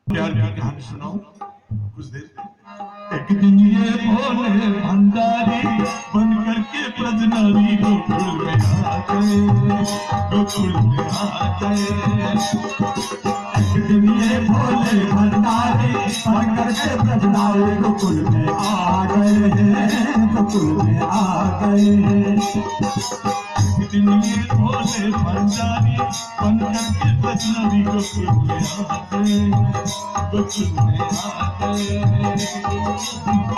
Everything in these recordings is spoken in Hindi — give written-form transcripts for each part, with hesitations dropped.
प्यार की कहानी सुनाओ कुछ देर। एक दिन ये भोले भंडारी बन करके ब्रजनारी गोकुल में आ गए, गोकुल में आ गए। एक दिन ये भोले भंडारी बन करके ब्रजनारी गोकुल में आ गए, गोकुल में आ गए। एक दिन ये भोले भंडारी बन करके ब्रजनारी गोकुल में आ गए, गोकुल में आ गए।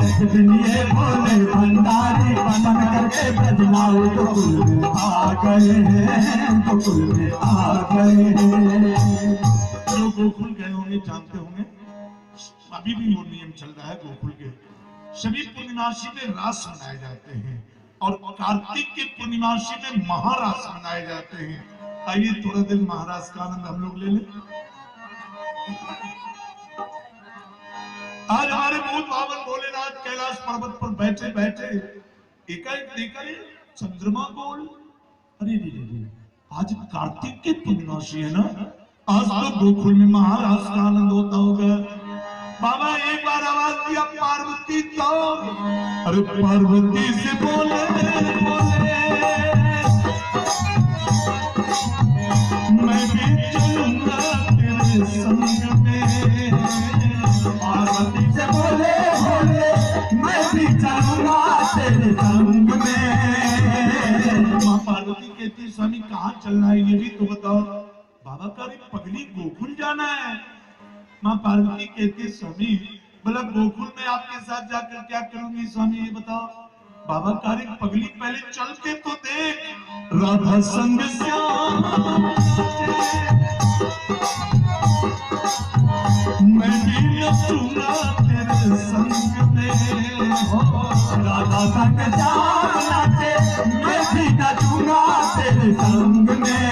एक दिन ये भोले भंडारी बन करके ब्रजनारी गोकुल में आ गए, गोकुल में आ गए। जो गोकुल गए होंगे जानते होंगे, अभी भी वो नियम चल रहा है गोकुल के। सभी पूर्णिमासी में रास मनाए जाते हैं और कार्तिक के पूर्णिमासी में महारास मनाए जाते हैं। आइए थोड़ा दिन महारास का आनंद हम लोग ले लें। आज हमारे भूत भावन भोलेनाथ कैलाश पर्वत पर बैठे बैठे एकाएक देखा चंद्रमा गोल। अरे रे रे, आज कार्तिक के पूर्णिमासी है ना, आज तो गोकुल में महारास का आनंद होता होगा। बाबा एक बार आवाज दिया पार्वती तो, अरे पार्वती से बोले बोले मैं भी चलूंगा तेरे संग में। पार्वती से बोले बोले मैं भी चलूंगा तेरे संग में। माँ पार्वती कहती स्वामी कहाँ चलना है ये भी तो बताओ। बाबा का पगली गोकुल जाना है। माँ पार्वती कहती स्वामी बोला गोकुल में आपके साथ जाकर क्या करूंगी स्वामी ये बताओ। बाबा कार्य पगली पहले चल के तो देख, राधा संग श्याम मैं भी नचूंगा तेरे संग में। राधा संग श्याम नाचे मैं भी नचूंगा तेरे संग में।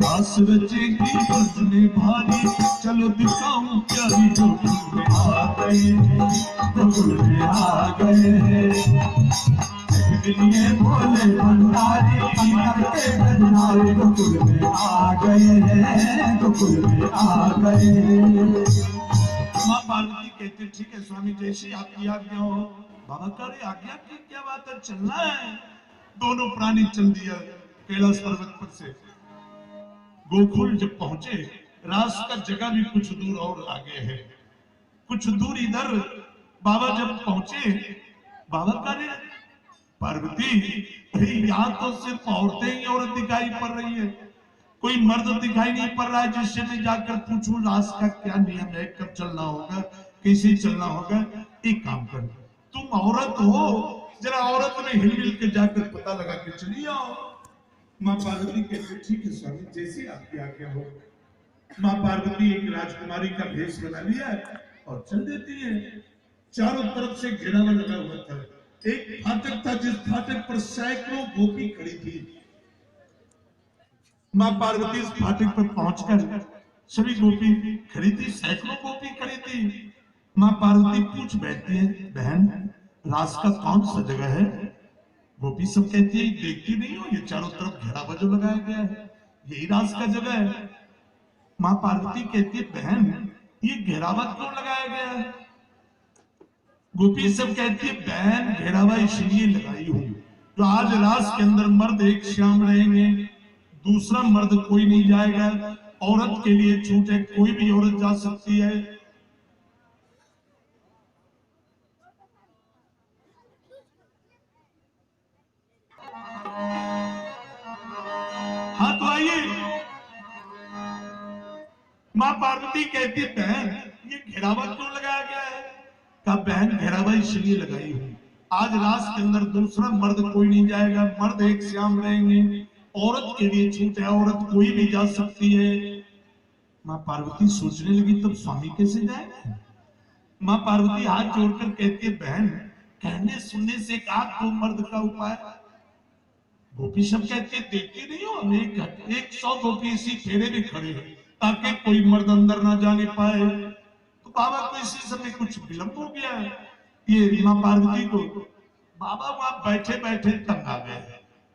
आस रचेगी बजने भारी चलो दिखाऊं प्यारी गोकुल में आ गए, गोकुल में आ गए। एक दिन ये भोले भंडारी बन करके ब्रजनारी गोकुल में आ गए, गोकुल में आ गए। माँ पार्वती कहते ठीक है स्वामी जैसी आपकी आज्ञा हो। बाबा का रे आज्ञा की क्या बात है, चलना है। दोनों प्राणी चल दिया कैलाश पर्वत पर से। गोकुल जब पहुंचे, रास का जगह भी कुछ दूर और आगे है, कुछ दूर इधर बाबा जब पहुंचे, बाबा का रे पार्वती यहाँ तो सिर्फ औरतें ही औरत दिखाई पड़ रही है, कोई मर्द दिखाई नहीं पड़ रहा है जिससे मैं जाकर पूछूं रास का क्या नियम है, कब चलना होगा, कैसे चलना होगा। एक काम कर, तुम औरत हो, जरा औरत में हिल के जाकर पता लगा के चली आओ। माँ पार्वती कहते ठीक है स्वामी जैसी आपकी आज्ञा हो। माँ पार्वती एक राजकुमारी का भेष बना लिया और चल देती है। चारों तरफ से घेरावा लगा हुआ था। एक फाटक था जिस फाटक पर सैकड़ों गोपी खड़ी थी। माँ पार्वती इस फाटक पर पहुंचकर सभी गोपी खड़ी थी, सैकड़ों गोपी खड़ी थी। माँ पार्वती पूछ बैठती है बहन रास का कौन सा जगह है। गोपी सब कहती है देखती नहीं हो ये चारों तरफ घेरावा जो लगाया गया है यही रास का जगह है। माँ पार्वती कहती है बहन ये घेरावा क्यों लगाया गया है। गोपी सब कहती है बहन घेरावा इसलिए लगाई हूं तो आज रास के अंदर मर्द एक श्याम रहेंगे, दूसरा मर्द कोई नहीं जाएगा, औरत के लिए छूट है, कोई भी औरत जा सकती है। हाँ तो आइए। माँ पार्वती कहती है बहन ये घेरावा क्यों लगाया गया है। कहा बहन घेरावा इसलिए लगाई हूं आज रास के अंदर दूसरा मर्द कोई नहीं जाएगा, मर्द एक श्याम रहेंगे, औरत के लिए छूट है, औरत कोई भी जा सकती है। माँ पार्वती सोचने लगी तब स्वामी कैसे जाएंगे। माँ पार्वती हाथ जोड़कर कहती है बहन कहने सुनने से कहा तो मर्द का उपाय। गोपी सब कहते देखते नहीं हो हम 100 गोपी इसी फेरे में खड़े हैं ताकि कोई मर्द अंदर ना जाने पाए। तो बाबा को इसी समय कुछ विलंब हो गया है। ये माँ पार्वती को बाबा वहां बैठे बैठे तंग आ गए।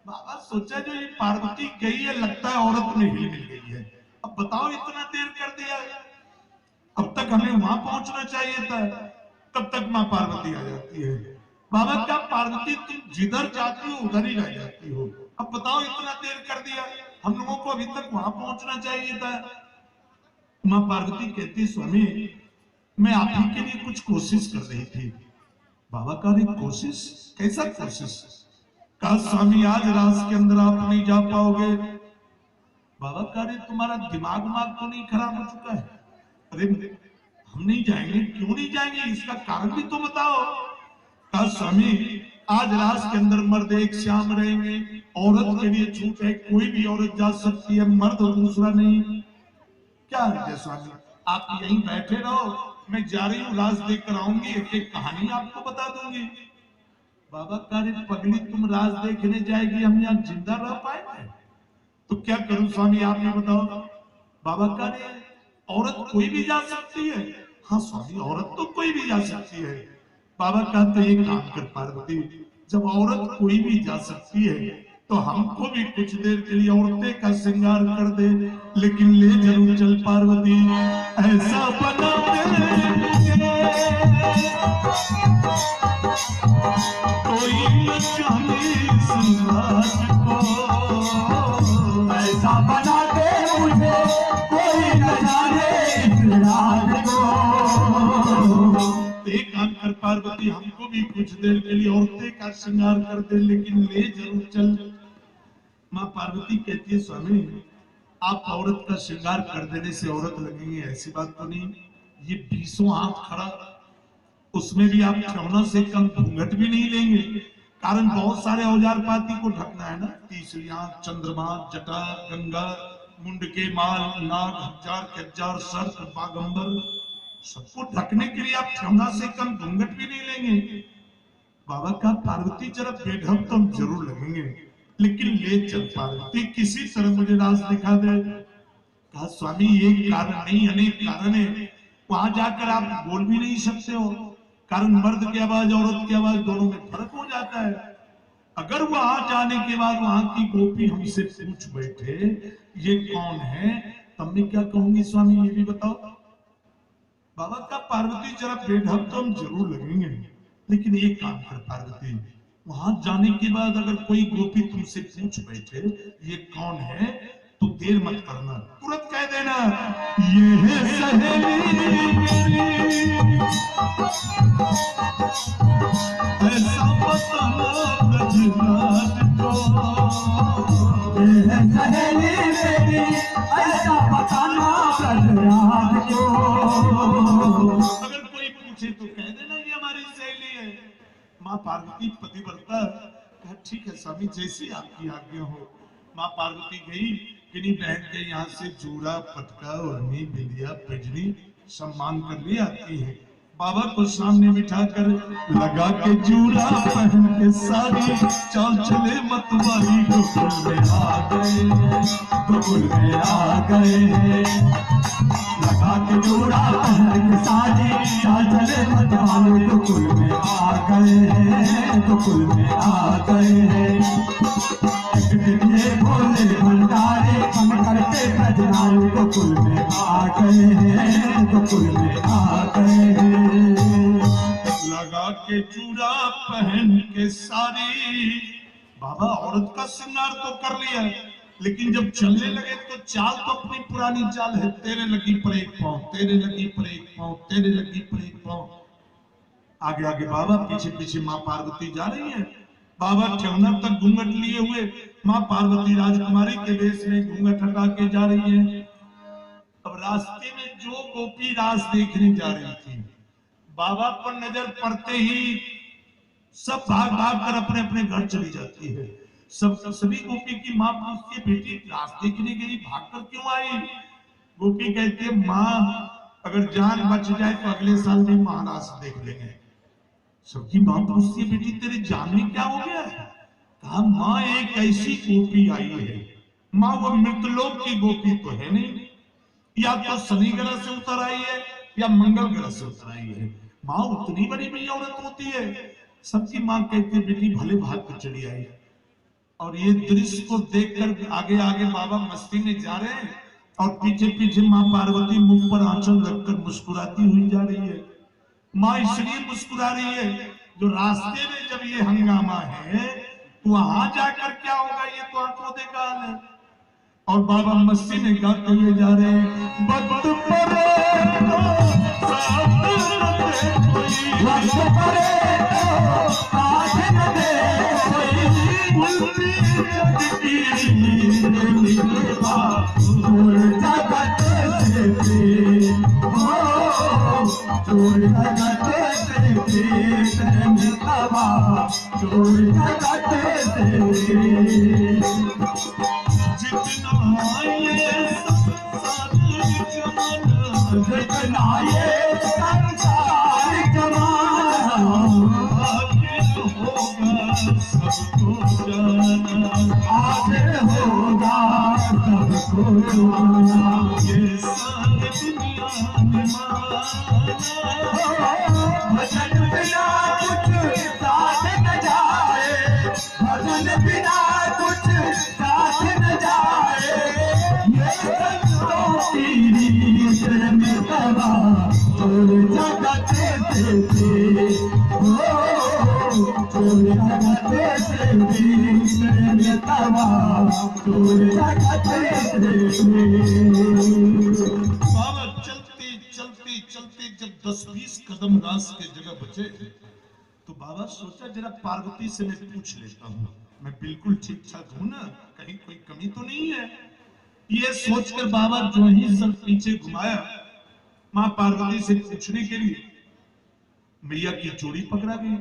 बाबा सोचा जो ये पार्वती गई है लगता है औरत में हिल मिल गई है, अब बताओ इतना देर कर दिया। अब तक हमें वहां पहुंचना चाहिए था। तब तक मां पार्वती आ जाती है। बाबा क्या पार्वती तुम जिधर जाती हो उधर ही रह जाती हो, अब बताओ इतना देर कर दिया, हम लोगों को अभी तक वहां पहुंचना चाहिए था। मां पार्वती कहती स्वामी मैं आप ही के लिए कुछ कोशिश कर रही थी। बाबा का रे कोशिश, कैसा कोशिश? कहा स्वामी आज रात के अंदर आप नहीं जा पाओगे। बाबा का रे तुम्हारा दिमाग तो नहीं खराब हो चुका है? अरे हम नहीं जाएंगे। क्यों नहीं जाएंगे, इसका कारण भी तो बताओ। कहा स्वामी आज रात के अंदर मर्द एक शाम रहेंगे, औरत के लिए छूट है, कोई भी औरत जा सकती है, मर्द दूसरा नहीं। क्या है स्वामी, आप यहीं बैठे रहो, मैं जा रही हूँ राज देख कर आऊंगी, एक एक कहानी आपको बता दूंगी। बाबा कार्य पगली तुम राज देखने जाएगी, हम यहाँ जिंदा रह पाएंगे? तो क्या करूं स्वामी आप ये बताओ। बाबा कार्य औरत कोई भी जा सकती है? हाँ स्वामी औरत तो कोई भी जा सकती है। बाबा कहते एक काम कर पार्वती, जब औरत कोई भी जा सकती है तो हमको भी कुछ देर के लिए औरतें का श्रृंगार कर दे, लेकिन ले जरूर चल पार्वती, ऐसा बना कोई न जाने इस राज को, ऐसा बना दे मुझे कोई न जाने इस राज को। एक काम कर पार्वती, हमको भी कुछ देर के लिए औरतें का श्रृंगार कर दे, लेकिन ले जरूर चल। मां पार्वती कहती है स्वामी आप औरत का श्रृंगार कर देने से औरत लगेंगे ऐसी बात तो नहीं। ये 20 हाथ खड़ा, उसमें भी आप ठेवना से कम घूंघट भी नहीं लेंगे, कारण बहुत सारे औजार पाती को ढकना है ना, तीसरियां, चंद्रमा, जटा, गंगा, मुंड के माल, नाग, हजार कज्जार, सर्प, बागंबर, सबको ढकने के लिए आप ठेवना से कम घूंघट भी नहीं लेंगे। बाबा का पार्वती जरा बेढक तो हम जरूर लगेंगे, लेकिन ले चल पार्वती, किसी तरह मुझे रास दिखा दे। कहा स्वामी एक कारण नहीं अनेक कारण है, वहां जाकर आप बोल भी नहीं सकते हो, कारण मर्द की आवाज औरत की आवाज दोनों में फर्क हो जाता है। अगर वहां जाने के बाद वहां की गोपी हमसे पूछ बैठे ये कौन है, तब मैं क्या कहूंगी स्वामी ये भी बताओ। बाबा का पार्वती जरा बेढक तो हम जरूर लगेंगे, लेकिन एक काम कर पार्वती, वहां जाने के बाद अगर कोई गोपी तुमसे पूछ बैठे ये कौन है तो देर मत करना, तुरंत कह देना ये है सहेली ऐसा बताना ब्रजराज को, ये है सहेली मेरी ऐसा बताना ब्रजराज को। अगर कोई पूछे तो कह देना ये हमारी सहेली है। माँ पार्वती पतिव्रता, ठीक है स्वामी जैसी आपकी आज्ञा हो। माँ पार्वती गई, किन्हीं बहन के यहाँ से जूड़ा, पटका, ओढ़नी, बिंदिया, पैजनी सब मांग कर ले आती है। बाबा को सामने बिठाकर लगा के जूड़ा पहन के सारी चाल चले मतवाली गोकुल में आ गए, गोकुल में आ गए। लगा के जूड़ा पहन के सारी चाल चले मतवाली गोकुल में आ गए हैं, गोकुल में आ गए हैं। ये भोले भंडारे हम करते ब्रजराज गोकुल में आ गए हैं, गोकुल में आ गए हैं। लगा के चूड़ा पहन के सारी, बाबा औरत का श्रृंगार तो कर लिया, लेकिन जब चलने लगे तो चाल तो अपनी पुरानी चाल है, तेरे लगी पर एक पांव, तेरे लगी पर एक पांव, तेरे लगी पर एक पांव। आगे आगे बाबा, पीछे पीछे माँ पार्वती जा रही है। बाबा ठेवना तक घूंघट लिए हुए, माँ पार्वती राजकुमारी के वेश में घूंघट हटा के जा रही है। अब रास्ते में जो गोपी रास देखने जा रही थी, बाबा पर नजर पड़ते ही सब भाग भाग कर अपने अपने घर चली जाती है। सभी गोपी की माँ पूछती है बेटी रास देखने गई, भाग कर क्यों आई? गोपी कहती है माँ अगर जान बच जाए तो अगले साल भी महारास देख लेंगे। सबकी मां पूछती है बेटी तेरे जान में क्या हो गया? कहा मां एक ऐसी गोपी आई है, मां वो मृतलोक की गोपी तो है नहीं, या तो शनि ग्रह से उतर आई है या मंगल ग्रह से उतर आई है। मां उतनी बड़ी भी औरत होती है। सबकी मां कहती है बेटी भले भाग कर चली आई। और ये दृश्य को देखकर आगे आगे बाबा मस्ती में जा रहे हैं और पीछे पीछे माँ पार्वती मुंह पर आंचल रखकर मुस्कुराती हुई जा रही है। माँ इसलिए मुस्कुरा रही है जो रास्ते में जब ये हंगामा है तो वहां जाकर क्या होगा ये तो आंखों देखा है। और बाबा मस्ती में गाते हुए जा रहे हैं, वक्त परे तो साथ न दे कोई, वक्त परे तो साथ न दे कोई, उल्टी जगती निकलवा चोर जगत से हो, चोर जगत से निकलवा चोर जगत से। जितना ये संसार जमाना होगा सबको जाना, आगे होगा सबको जाना, ये सारी दुनिया में माना। भजन बिना कुछ साथ न जाए, भजन बिना कुछ साथ न जाए, ये संतों की रीत में तबा चोर जगत से हो, चोर जगत से रीत में तबा चोर जगत से। बाबा चलते चलते चलते जब 10-20 कदम रास्ते के जगह बचे तो बाबा सोचा जरा पार्वती से मैं पूछ लेता हूँ, मैं बिल्कुल ठीक ठाक हूँ ना, कहीं कोई कमी तो नहीं है। ये सोचकर बाबा जो ही सर पीछे घुमाया माँ पार्वती से पूछने के लिए, मैया की चोरी पकड़ा गई,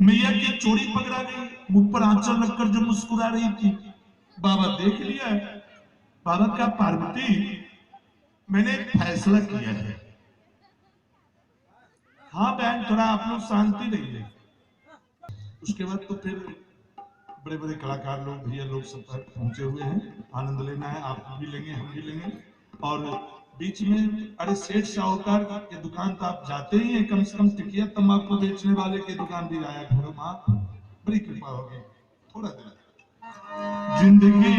मैया की चोरी पकड़ा गई, मुख पर आंचल रखकर जो मुस्कुरा रही थी। बाबा देख लिया, बाबा का पार्वती मैंने फैसला किया है। हाँ बहन थोड़ा आप लोग शांति रहिए। उसके बाद तो फिर बड़े बड़े कलाकार लोग भैया लोग सब पहुंचे हुए हैं, आनंद लेना है, आप भी लेंगे हम भी लेंगे। और बीच में अरे सेठ साहूकार की दुकान तो आप जाते ही हैं, कम से कम टिकिया तंबाकू बेचने वाले की दुकान भी जाया करो, माँ बड़ी कृपा होगी थोड़ा देर। जिंदगी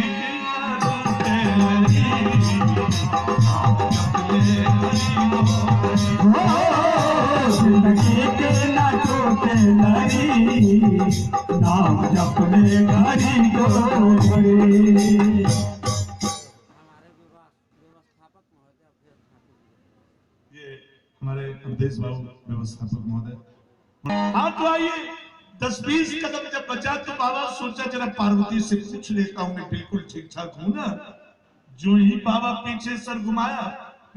के ना टूटे लड़ी, नाम जपने घड़ी को ये हमारे प्रदेश बाबू व्यवस्थापक महोदय। हाँ तो आइए 10-20 कदम जब बचा तो बाबा सोचा जरा पार्वती से पूछ लेता हूँ मैं बिल्कुल ठीक ठाक हूँ ना। जो ही बाबा पीछे सर घुमाया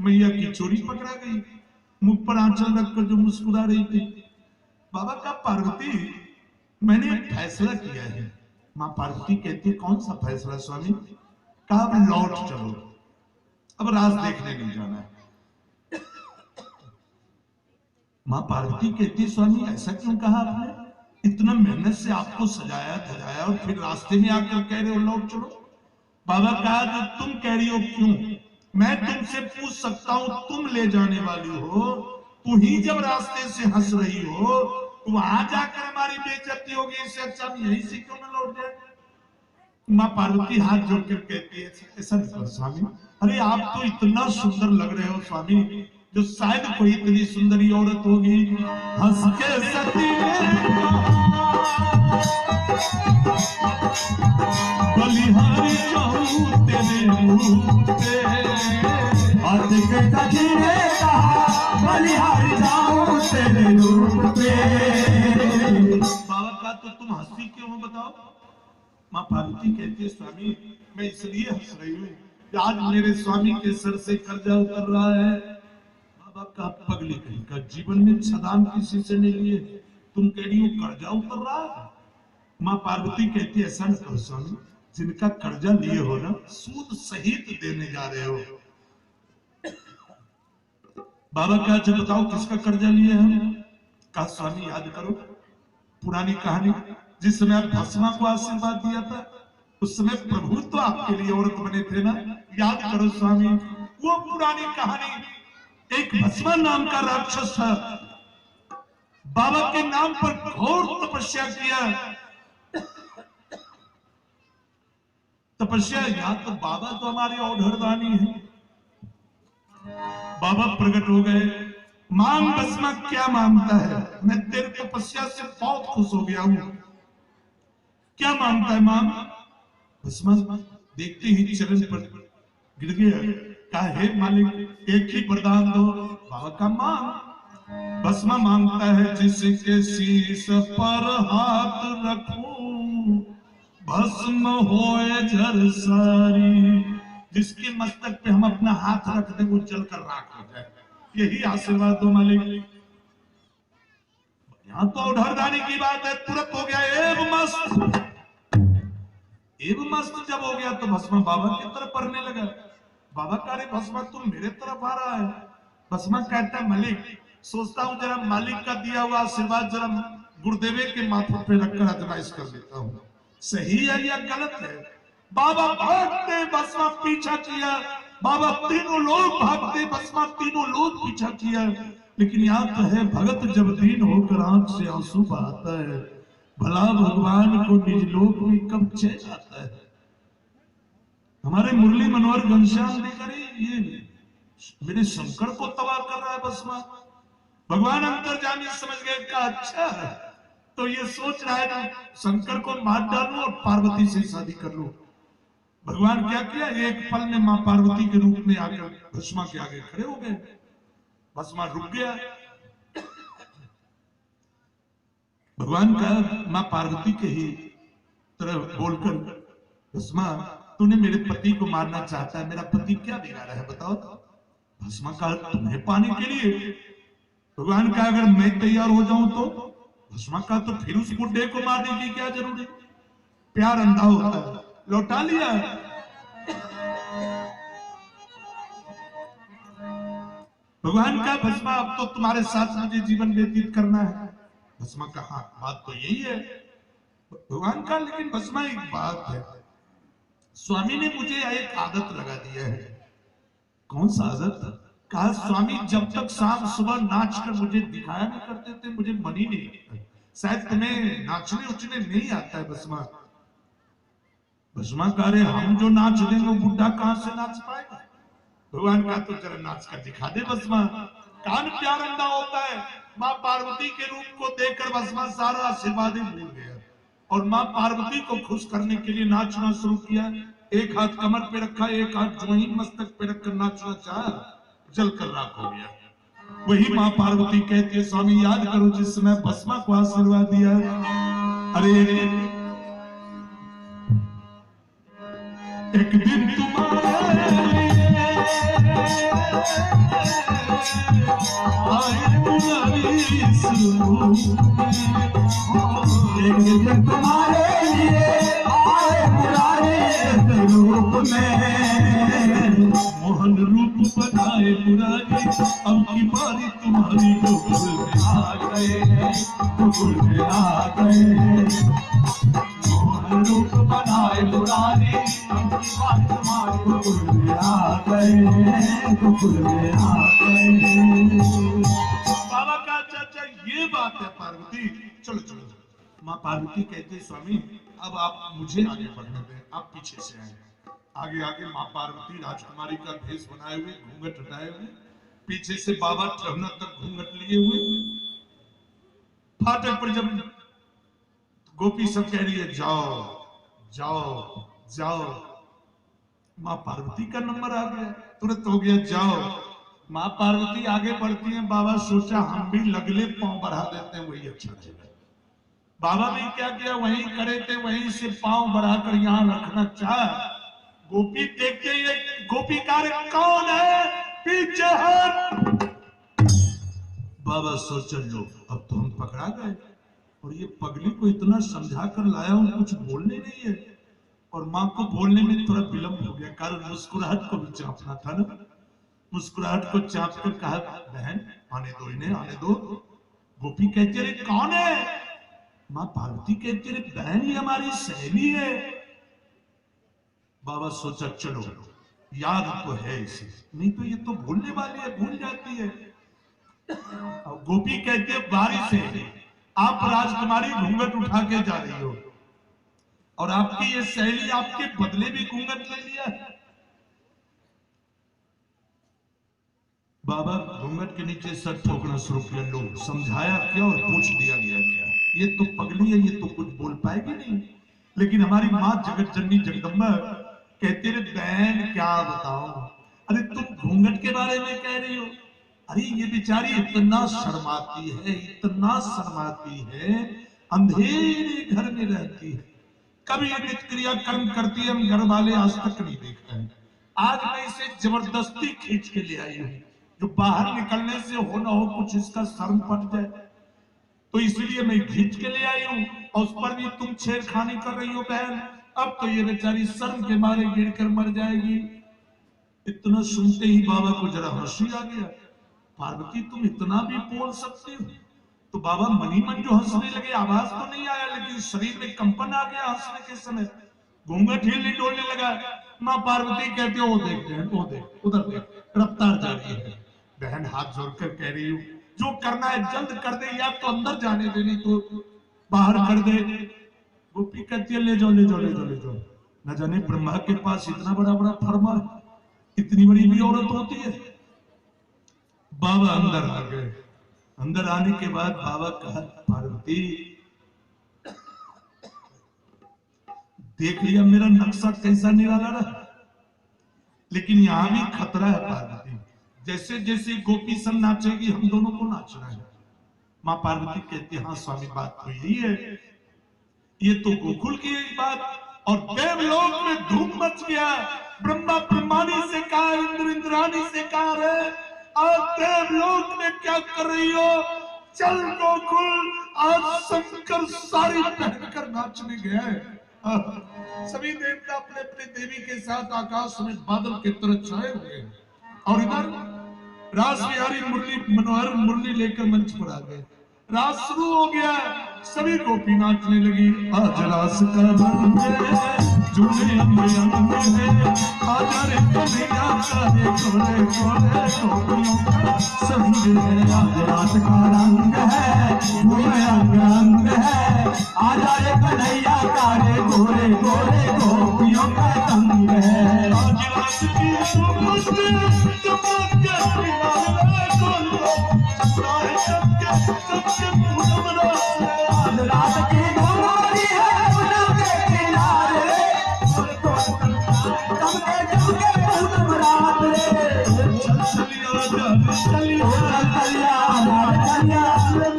मैया की चोरी पकड़ा गई, मुख पर आंचल रखकर जो मुस्कुरा रही थी। बाबा का पार्वती मैंने एक फैसला किया है। माँ पार्वती कहती कौन सा फैसला स्वामी? कहा अब लौट चलो, अब राज देखने नहीं जाना है। माँ पार्वती कहती स्वामी ऐसा क्यों कहा आपने? इतना मेहनत से आपको सजाया धजाया और फिर रास्ते में आकर कह रहे हो लौट चलो। बाबा कहा जो तुम कह रही हो क्यों, मैं तुमसे पूछ सकता हूँ, तुम ले जाने वाली हो, तू ही जब रास्ते से हंस रही हो तो वहां जाकर हमारी बेइज्जती होगी, इससे अच्छा हम यहीं से क्यों न लौट जाए। माँ पार्वती हाथ जोड़कर कहती है ऐसा नहीं स्वामी, अरे आप तो इतना सुंदर लग रहे हो स्वामी, जो शायद कोई इतनी सुंदरी औरत होगी। हंस के सती बलिहारी जाऊं तेरे रूप पे, हंस के सती ने कहा बलिहारी जाऊं तेरे रूप पे। बाबा का तो तुम हंसी क्यों हो बताओ? माँ पार्वती कहती है स्वामी मैं इसलिए हंस रही हूँ आज मेरे स्वामी के सर से कर्जा उतर रहा है। बाबा का पगली कहीं का जीवन में छदान किसी से नहीं लिए, तुम कह रही हो कर्जा उतर रहा है। माँ पार्वती कहती है ऐसा न करो स्वामी, जिनका कर्जा लिए हो ना सूद सहित देने जा रहे हो। बाबा का जो बताओ किसका कर्जा लिए हम? कहा स्वामी याद करो पुरानी कहानी, जिस समय आप भस्मा को आशीर्वाद दिया था उस समय प्रभु तो आपके लिए औरत बने थे ना, याद करो स्वामी। वो पुरानी कहानी, एक भस्मा नाम का राक्षस था, बाबा के नाम पर घोर तपस्या किया, तपस्या। यहाँ तो बाबा तो हमारे औढ़रदानी है। बाबा प्रकट हो गए। मांग भस्मा क्या मांगता है? मैं तेरी तपस्या से बहुत खुश हो गया हूं। क्या मांगता है मांग? भस्मा देखते ही चरण पर गिर गया। कहा हे मालिक एक ही वरदान दो। बाबा का मांग। भस्मा मांगता है जिसके शीश पर हाथ रखूं भस्म होए झर सारी। जिसके मस्तक पे हम अपना हाथ रख दें वो जलकर राख हो जाए। यही आशीर्वाद दो मालिक। यहां तो औढ़रदानी की बात है। तुरंत हो गया एव मस्त। एव मस्त जब हो गया तो भस्मा बाबा की तरफ पढ़ने लगा। बाबा कह रहे भस्मा तुम मेरे तरफ आ रहा है। भस्मा कहता है मालिक सोचता हूं जरा मालिक का दिया हुआ आशीर्वाद जरा गुरुदेवे के माथे पे रखकर आजमाइश कर लेता हूं, सही है या गलत है। बाबा भागते भस्मा पीछा किया। बाबा तीनों लोग भागते भस्मा तीनों लोग पीछा किया। लेकिन यहाँ तो है भगत जब दीन होकर आंख से आंसू बहाता है भला भगवान को निज लोक में कब चैन आता है। हमारे मुरली मनोहर घनश्याम ने करे ये मेरे शंकर को तबाह कर रहा है भस्मा। भगवान अंतर्जामी समझ गए का अच्छा है तो ये सोच रहा है कि शंकर को मार डालू और पार्वती से शादी कर लूं। भगवान क्या किया एक पल में मां पार्वती के रूप में आकर भस्मा के आगे खड़े हो गए। भस्मा रुक गया। भगवान का मां पार्वती के ही तरह बोलकर भस्मा तूने मेरे पति को मारना चाहता है, मेरा पति क्या बिगाड़ा है बताओ। भस्मा का तुम्हें पाने के लिए। भगवान का अगर मैं तैयार हो जाऊं तो। भस्मा का तो फिर उस बुड्ढे को मारने की क्या जरूरत। प्यार अंधा होता है। लौटा लिया। भगवान का भस्मा अब तो तुम्हारे साथ मुझे जीवन व्यतीत करना है। भस्मा का हाँ बात तो यही है भगवान का। लेकिन भस्मा एक बात है स्वामी ने मुझे एक आदत लगा दिया है। कौन सा आदत? कहा स्वामी जब तक शाम सुबह नाच कर मुझे दिखाया नहीं करते थे मुझे मन ही नहीं लगता। शायद तुम्हें नाचने उचने नहीं आता है भस्मा। भस्मा कह रहे हम जो नाच देंगे वो बुढ़ा कहां से नाच पाएगा। भगवान का तो जरा नाच कर दिखा दे भस्मा। कान प्यार अंधा होता है। मां पार्वती के रूप को देखकर भस्मा सारा आशीर्वाद ही भूल गया और मां पार्वती को खुश करने के लिए नाचना शुरू किया। एक हाथ कमर पे रखा एक हाथ ज्वाइन मस्तक पे रखकर नाचना चाहा जलकर राख हो गया। वही मां पार्वती कहती है स्वामी याद करो जिस समय भस्मा को आशीर्वाद दिया। अरे एक दिन तुम्हारे आए मुरारी एक दिन तुम्हारे लिए आए मुरारी रूप में मोहन रूप बनाए मुरारी। अब की बारी तुम्हारी गोकुल में आ गए गोकुल में आ गए। मोहन रूप बनाए मुरारी अब की बारी तुम्हारी गोकुल में आ गए गोकुल में आ गए। बाबा का चाचा ये बात है पार्वती चलो चलो। मां पार्वती कहते स्वामी अब आप मुझे आगे बढ़ने दें आप पीछे से आए। आगे आगे मां पार्वती राजकुमारी का भेष बनाए हुए घूंघट हटाए हुए पीछे से बाबा ठहना तक घूंघट लिए हुए। फाटक पर जब गोपी सब कह रही है जाओ जाओ जाओ मां पार्वती का नंबर आ गया तुरंत हो गया जाओ। मां पार्वती आगे बढ़ती हैं। बाबा सोचा हम भी लगले पांव बढ़ा देते हैं वही अच्छा रहेगा। बाबा ने क्या किया वहीं खड़े थे वहीं से पांव बढ़ाकर यहां रखना चाहा। गोपी देखते ही गोपी कार्य कौन है पीछे हट। बाबा सोचा लो अब तो हम पकड़ा गए और ये पगली को इतना समझा कर लाया हूं कुछ बोलने नहीं है। और मां को बोलने में थोड़ा विलंब हो गया कारण मुस्कुराहट को भी चापना था ना। मुस्कुराहट को चाप कर कहा बहन आने दो इन्हें आने दो। गोपी कहती रे कौन है। मां पार्वती कहती रे बहन ही हमारी सहेली है। बाबा सोचा चलो याद तो है इसे नहीं तो ये तो भूलने वाली है भूल जाती है। गोपी कहते बारिश है आप राजकुमारी घूंघट उठा के जा रही हो और आपकी ये सहेली आपके बदले भी घूंघट ले लिया। बाबा घूंघट के नीचे सर ठोकना शुरू किया। लोग समझाया क्या और पूछ दिया गया क्या, ये तो पगली है, ये तो कुछ बोल पाएगी नहीं। लेकिन हमारी माँ जगत जननी जगदम्बा कहते रहे बहन क्या बताओ, अरे तुम घूंघट के बारे में कह रही हो। अरे ये बेचारी इतना शर्माती है, इतना शर्माती है, अंधेरे घर में रहती है, कभी नित्य क्रिया कर्म करती है, हम घर वाले आज तक नहीं देखा है। आज मैं इसे जबरदस्ती खींच के ले आई हूं, जो बाहर निकलने से हो ना हो कुछ इसका शर्म पड़ जाए, तो इसलिए मैं खींच के ले आई हूं। और उस पर भी तुम छेड़खानी कर रही हो बहन, अब तो ये बेचारी शर्म के मारे गिरकर मर जाएगी। इतना सुनते ही बाबा को जरा हंसी आ गया। पार्वती तुम इतना भी बोल सकते हो? तो बाबा मनी मन जो हंसने लगे, आवाज तो नहीं आया लेकिन शरीर में कंपन आ गया हंसने के समय, घूंघट हिलने डोलने लगा। माँ पार्वती कहते हो देखते हैं, वो देख उधर देख, रफ्तार जा रही है। बहन हाथ जोड़कर कह रही हूँ जो करना है जल्द कर दे, या तो अंदर जाने दे नहीं तो बाहर कर दे। गोपी कहती है ले जाओ ले जाओ ले जाओ ले जाओ। न जाने ब्रह्मा के पास इतना बड़ा बड़ा फरमा, इतनी बड़ी भी औरत होती है। बाबा अंदर आ गए। अंदर आने के बाद बाबा कहा पार्वती देख लिया मेरा नक्शा कैसा निराला रहा, लेकिन यहां भी खतरा है पार्वती। जैसे जैसे गोपी सब नाचेगी हम दोनों को नाचना है। मां पार्वती कहती हाँ स्वामी बात तो यही है, ये तो गोकुल की एक बात। और देवलोक में धूम मच गया। ब्रह्मा ब्रह्मानी से कहा, इंद्र इंद्रानी से कहा रे आज देवलोक में क्या कर रही हो, चल गोकुल आज शंकर साड़ी पहनकर नाचने गया है। सभी देवता अपने अपने देवी के साथ आकाश में बादल के तरह छाए हुए हैं, और इधर रास बिहारी मुरली मनोहर मुरली लेकर मंच पर आ गए। रास शुरू हो गया, सभी गोपी नाचने लगी। आज रास का रंग है झूले अंग अंग है, आज रे कन्हैया काले गोरे गोरे गोपियों का संग है। आज रास का रंग है झूले अंग अंग है, आज रे कन्हैया काले गोरे गोरे गोपियों का संग है। आज रास की धूम जमात के किनारे गोलो सारे सबके सबके पूनम रास है। आज रात की धूमरी है पूनम के किनारे, सबके सबके पूनम रात रे। चल चलिया चलिया चलिया चलिया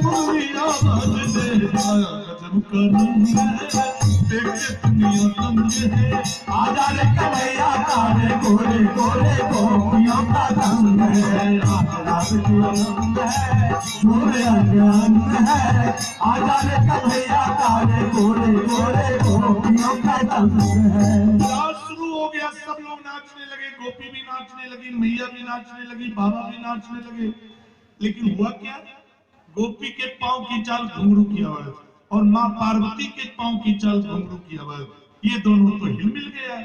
पूरी आवाज दे, गजब का रंग है देखे दुनिया तंग है। आजा रे कन्हैया काले गोरे गोरे गोपियों का संग है। आज रात की रंग है झूले अंग अंग है, आजा रे कन्हैया काले गोरे गोरे गोपियों का संग है। रात शुरू हो गया, सब लोग नाचने लगे, गोपी भी नाचने लगी, मैया भी नाचने लगी, बाबा भी नाचने लगे। लेकिन हुआ क्या, गोपी के पांव की चाल घुंघरू की आवाज और माँ पार्वती के पांव की चाल घुंघरू की आवाज, ये दोनों तो हिल मिल गया।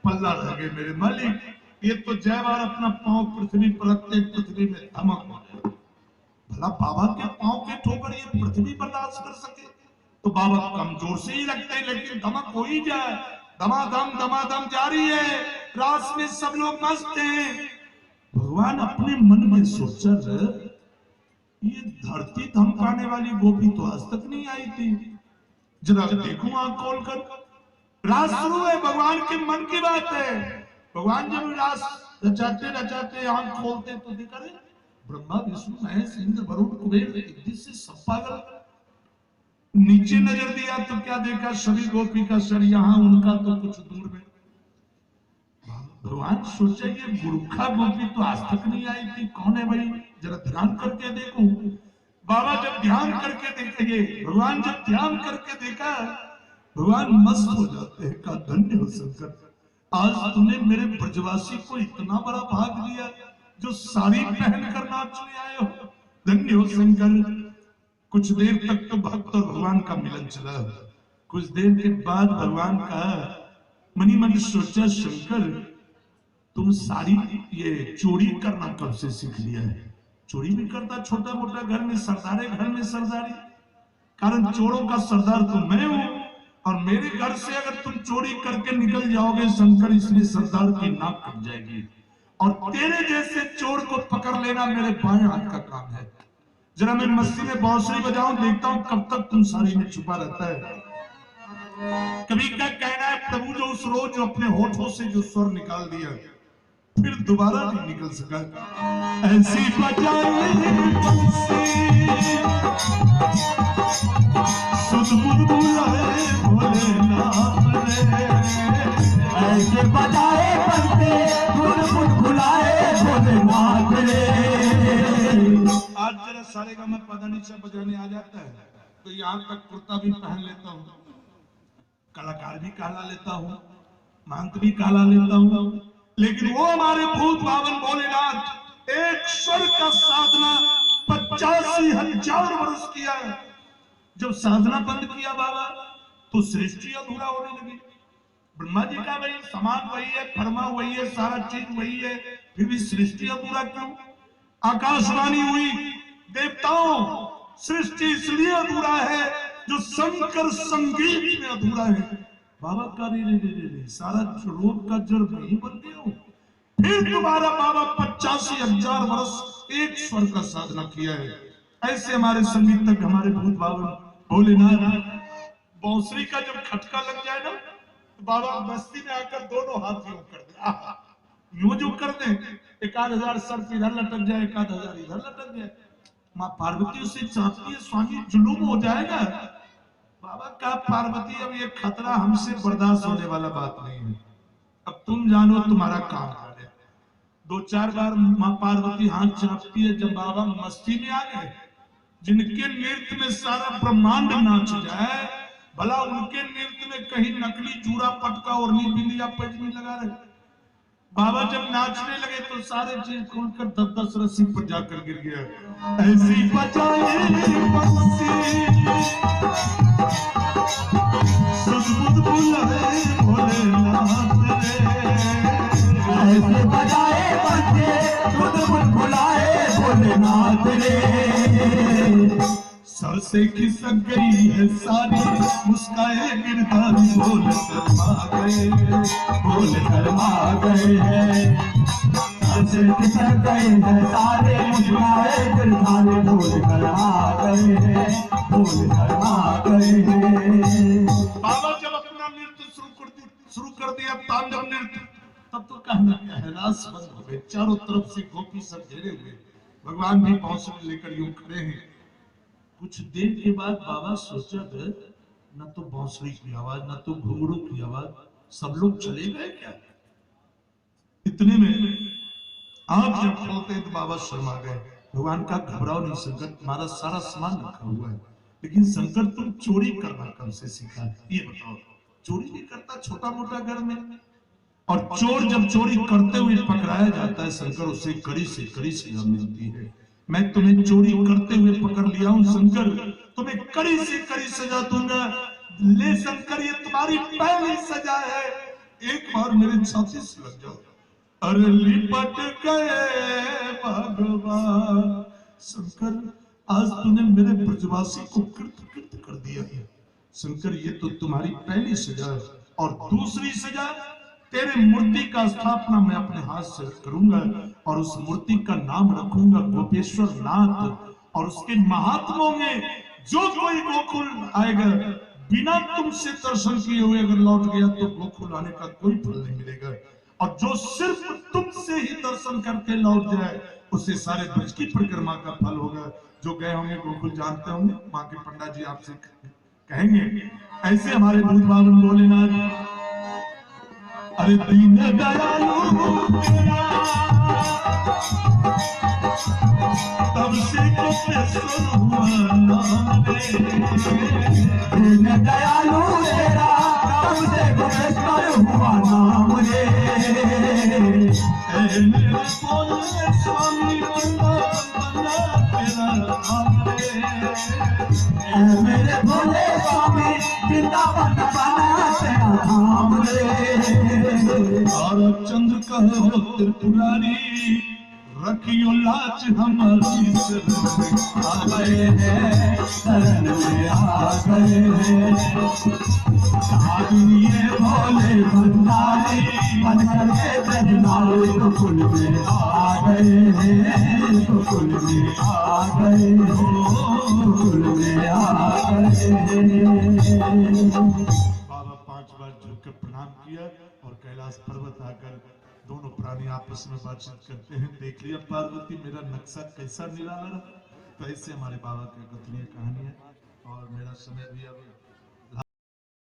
पल्ला रह गए मेरे मालिक, ये तो जय बार अपना पांव पृथ्वी पर रखते पृथ्वी में धमक हो गया। भला बाबा के पांव के ठोकर ये पृथ्वी बर्दाश्त कर सके? तो बाबा कमजोर से ही लगते हैं, लेकिन धमक हो ही जाए। दमादम जारी है, रास में सब लोग मस्त हैं। भगवान अपने मन में सोचा ये धरती धमकाने वाली गोपी तो आज तक नहीं आई थी, जरा देखूं आंख खोलकर। रास शुरू है, भगवान के मन की बात है। भगवान जब रास रचाते रचाते आंख खोलते तो देखा रे ब्रह्मा विष्णु महेश इंद्र वरुण कुबेर एक से सब पागल। नीचे नजर दिया तो क्या देखा, सभी गोपी का सर यहाँ, उनका तो कुछ दूर में। भगवान सोचा ये मूर्खा गोपी तो आज तक नहीं आई थी, कौन है भाई, जरा ध्यान करके देखो। बाबा जब ध्यान करके देखेंगे, भगवान जब ध्यान करके देखा, भगवान मस्त हो जाते हैं। का धन्य हो शंकर, आज तुमने मेरे ब्रजवासी को इतना बड़ा भाग दिया जो साड़ी पहन कर नाचने आए हो। धन्य हो शंकर। कुछ देर तक तो भक्त और भगवान का मिलन चला। कुछ देर के बाद भगवान का मनी मन सोचा शंकर तुम साड़ी ये चोरी करना कब से सीख लिया है? चोरी भी करता छोटा मोटा घर में, सरदारे घर में सरदारी, कारण चोरों का सरदार तो मैं हूं। और मेरे घर से अगर तुम चोरी करके निकल जाओगे शंकर, इसलिए सरदार की नाक कट जाएगी। और तेरे जैसे चोर को पकड़ लेना मेरे बाएं हाथ का काम है। जरा मैं मस्ती में बांसुरी बजाऊं, देखता हूं कब तक तुम साड़ी में छुपा रहता है। कभी का कहना है प्रभु जो उस रोज अपने होठों से जो स्वर निकाल दिया फिर दोबारा नहीं निकल सका। ऐसी बजाए सुध बुलबुलाए भोलेनाथ रे, ऐसे बजाए बंदे बुलबुल बुलाए भोलेनाथ रे। आज जरा सारेगामा पधानीसा बजाने आ जाता है तो यहाँ तक कुर्ता भी पहन लेता हूँ, कलाकार भी कहला लेता हूँ, महंत भी कहला लेता हूँ। लेकिन वो हमारे भूत बावन भोलेनाथ एक स्वर का साधना 85,000 वर्ष किया। जब साधना बंद किया बाबा तो सृष्टि अधूरा होने लगी। ब्रह्मा जी का वही समान वही है, फरमा वही है, सारा चीज वही है, फिर भी सृष्टि अधूरा क्यों? आकाशवाणी हुई देवताओं, सृष्टि इसलिए अधूरा है जो शंकर संगीत में अधूरा है। बाबा का रे सारा रोग का जड़ नहीं बन गया हूं। फिर दोबारा बाबा 85,000 वर्ष एक स्वर का साधना किया है। ऐसे हमारे संगीत तक हमारे भूत बाबा भोलेनाथ बांसुरी का जब खटका लग जाए ना तो बाबा मस्ती में आकर दोनों हाथ यूं कर दे, यूं जो कर दे, 1,000 सर इधर लटक जाए, 1,000 इधर लटक जाए। माँ पार्वती उसे चाहती है स्वामी जुलूम हो जाएगा। बाबा का पार्वती अब ये खतरा हमसे बर्दाश्त होने वाला बात नहीं है, अब तुम जानो तुम्हारा काम है। 2-4 बार माँ पार्वती हाथ चापती है। जब बाबा मस्ती में आ गए, जिनके नृत्य में सारा ब्रह्मांड नाच जाए, भला उनके नृत्य में कहीं नकली चूड़ा पटका और बिंदिया पैजनी लगा रहे। बाबा जब नाचने लगे तो सारे चीज खोलकर 10-10 रस्सी पर जाकर गिर गया। ऐसी बजाए बंसी सुध बुलाए भोलेनाथ रे, ऐसे बजाए बंसी सुध बुलाए भोलेनाथ रे। सर से खिसक गई है सारी मुस्काए गिरधारी, बोल शर्मा गए, बोल शर्मा गए हैं। सर से खिसक गए हैं सारे मुस्काए गिरधारी, बोल शर्मा गए हैं, बोल शर्मा गए हैं। बाबा जब अपना नृत्य शुरू कर दिया, तांडव नृत्य, तब तो कहना क्या है, रास बंद हो गए। चारों तरफ से गोपी सब घेरे हुए, भगवान भी बांसुरी लेकर यूं खड़े हैं। कुछ देर के बाद बाबा सोचा न तो बांसुरी की आवाज, न तो घुंघरू की आवाज, सब लोग चले गए क्या? इतने में आंख जब खोलते तो बाबा शर्मा गए। भगवान का घबराओ नहीं शंकर, तुम्हारा सारा सामान रखा हुआ है। लेकिन शंकर तुम चोरी करना कब से सीखा ये बताओ? चोरी नहीं करता छोटा मोटा घर में, और चोर जब चोरी करते हुए पकड़ाया जाता है शंकर, उसे कड़ी से कड़ी सजा मिलती है। मैं तुम्हें चोरी करते हुए पकड़ लिया हूं शंकर, तुम्हें कड़ी से कड़ी सजा दूंगा। ले शंकर, ये तुम्हारी पहली सजा है, एक बार मेरे छाती से लग जाओ। अरे लिपट गए भगवान शंकर, आज तूने मेरे ब्रजवासी को कृत कर दिया है शंकर, ये तो तुम्हारी पहली सजा है। और दूसरी सजा, तेरे मूर्ति का स्थापना मैं अपने हाथ से करूंगा और उस मूर्ति का नाम रखूंगा गोपेश्वर नाथ। और उसके महात्मों में जो कोई गोकुल आएगा बिना तुमसे दर्शन किए हुए अगर लौट गया तो गोकुल आने का कोई फल नहीं मिलेगा। और जो सिर्फ तुमसे ही दर्शन करके लौट जाए उसे सारे ब्रज की परिक्रमा का फल होगा। जो गए होंगे गोकुल जानते होंगे, वहां के पंडित जी आपसे कहेंगे। ऐसे हमारे भूत बाबन भोलेनाथ, अरे दीन दयालु तेरा तब से गोपेश्वर हुआ नाम रे, दीन दयालु तेरा तब से गोपेश्वर हुआ नाम रे। मेरे बोले स्वामी बना तेरा नाम रे, मेरे भोले स्वामी वृंदावन बना तेरा नाम रे। और चंद्र कहो त्रिपुरारी रखियो लाज हमारी आ गए हैं, शरण में आ गए हैं। ये भोले भंडारी मन करके जजनाओ गोकुल में आ गए हैं, गोकुल में आ गए हैं, गोकुल में आ गए हैं। बाबा 5 बार झुक कर प्रणाम किया और कैलाश पर्वत आकर दोनों प्राणी आपस में बातचीत करते हैं। देख लिया पार्वती मेरा नक्शा कैसा निराला रहा। तो ऐसे हमारे बाबा की कथनीय कहानी है और मेरा समय भी अब